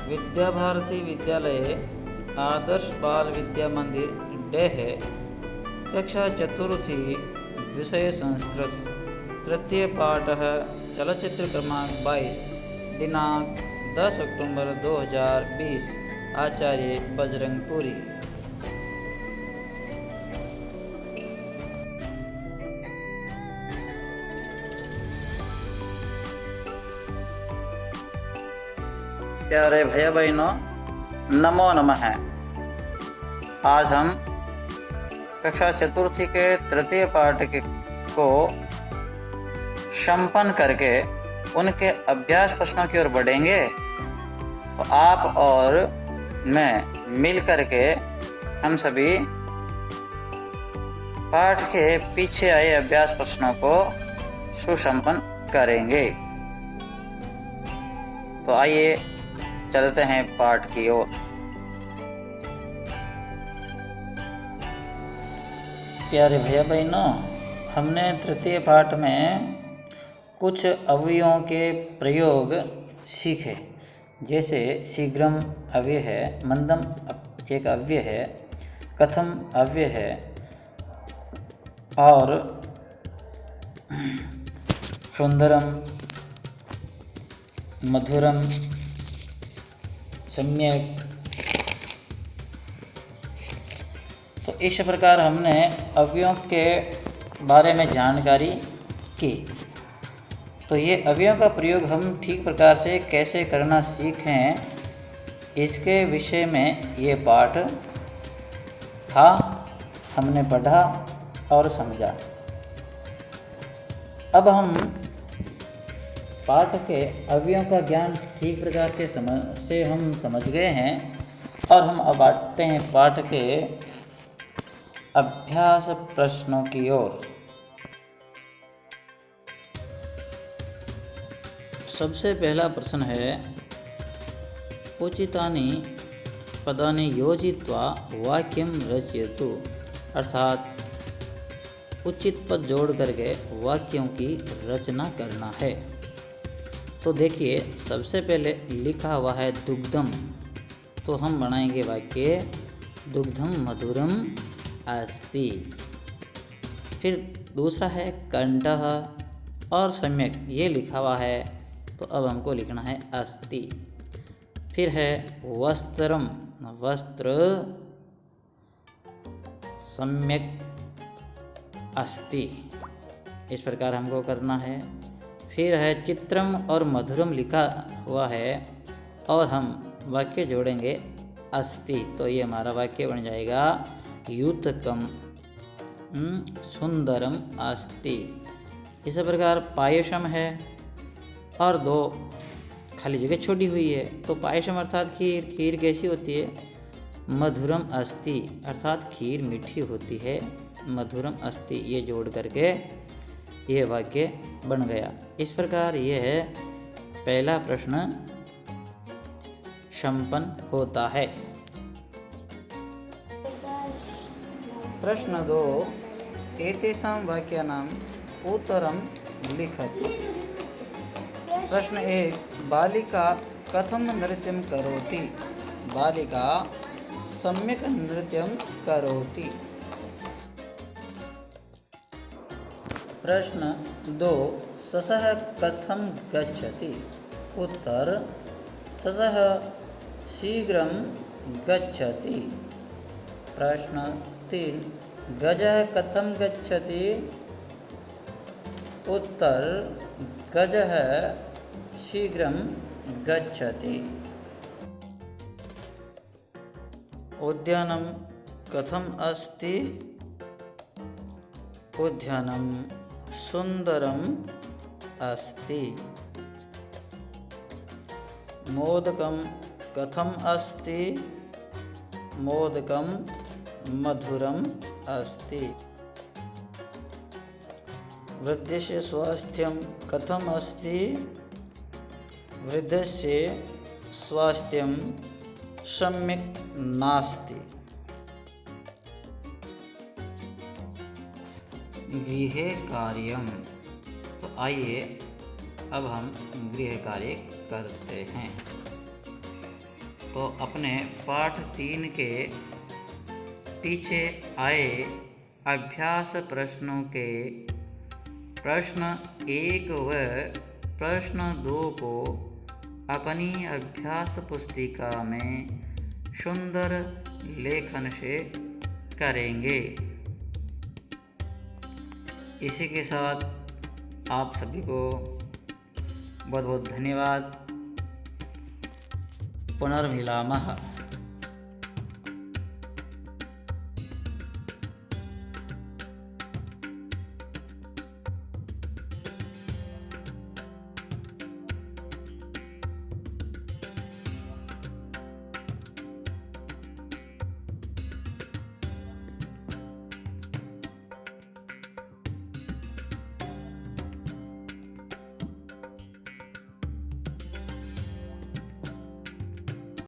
विद्या भारती विद्यालये आदर्श बाल विद्या मंदिर डेह कक्षा चतुर्थी विषय संस्कृत तृतीय पाठः चलचित्र क्रमांक 22 दिनांक 10 अक्टूबर 2020 आचार्य बजरंगपुरी। प्यारे भैया बहनों, नमो नमः। आज हम कक्षा चतुर्थी के तृतीय पाठ को संपन्न करके उनके अभ्यास प्रश्नों की ओर बढ़ेंगे। तो आप और मैं मिल करके हम सभी पाठ के पीछे आए अभ्यास प्रश्नों को सुसंपन्न करेंगे। तो आइए चलते हैं पाठ की ओर। प्यारे भैया बहनों, हमने तृतीय पाठ में कुछ अवयवों के प्रयोग सीखे। जैसे शीघ्रम अव्यय है, मंदम एक अव्यय है, कथम अव्यय है और सुंदरम, मधुरम, सम्यक। तो इस प्रकार हमने अवयवों के बारे में जानकारी की। तो ये अवयवों का प्रयोग हम ठीक प्रकार से कैसे करना सीखें, इसके विषय में ये पाठ था, हमने पढ़ा और समझा। अब हम पाठ के अवयवों का ज्ञान ठीक प्रकार के से हम समझ गए हैं और हम अब आते हैं पाठ के अभ्यास प्रश्नों की ओर। सबसे पहला प्रश्न है, उचितानि पदानि योजयित्वा वाक्यं रचयतु, अर्थात उचित पद जोड़ करके वाक्यों की रचना करना है। तो देखिए, सबसे पहले लिखा हुआ है दुग्धम, तो हम बनाएंगे वाक्य दुग्धम मधुरम अस्ति। फिर दूसरा है कंठः और सम्यक, ये लिखा हुआ है, तो अब हमको लिखना है अस्ति। फिर है वस्त्रम, वस्त्र सम्यक अस्ति, इस प्रकार हमको करना है। फिर है चित्रम और मधुरम लिखा हुआ है और हम वाक्य जोड़ेंगे अस्ति, तो ये हमारा वाक्य बन जाएगा युतकम सुंदरम अस्ति। इसी प्रकार पायसम है और दो खाली जगह छोड़ी हुई है, तो पायसम अर्थात खीर, खीर कैसी होती है? मधुरम अस्ति, अर्थात खीर मीठी होती है, मधुरम अस्ति, ये जोड़ करके ये वाक्य बन गया। इस प्रकार ये है पहला प्रश्न संपन्न होता है। प्रश्न 2, एतेषां वाक्यानाम् उत्तरं लिखतु। प्रश्न 1, बालिका कथं नृत्यं करोति? बालिका सम्यक् नृत्यं करोति। प्रश्न 2, ससः कथं गच्छति? उत्तर, ससः शीघ्रं गच्छति। प्रश्न 3, गजः कथं गच्छति? उत्तर, गजः शीघ्रं गच्छति। उद्यानं कथम् अस्ति? उद्यानं सुंदरम अस्ति। मोदकं कथम् अस्ति? मोदकं मधुरम अस्ति। वृद्धस्य स्वास्थ्यं कथम् अस्ति? वृद्धस्य स्वास्थ्यं सम्यक् नास्ति। गृहे कार्यम, तो आइए अब हम गृह कार्य करते हैं। तो अपने पाठ 3 के पीछे आए अभ्यास प्रश्नों के प्रश्न 1 व प्रश्न 2 को अपनी अभ्यास पुस्तिका में सुंदर लेखन से करेंगे। इसी के साथ आप सभी को बहुत बहुत धन्यवाद। पुनर्मिलामः।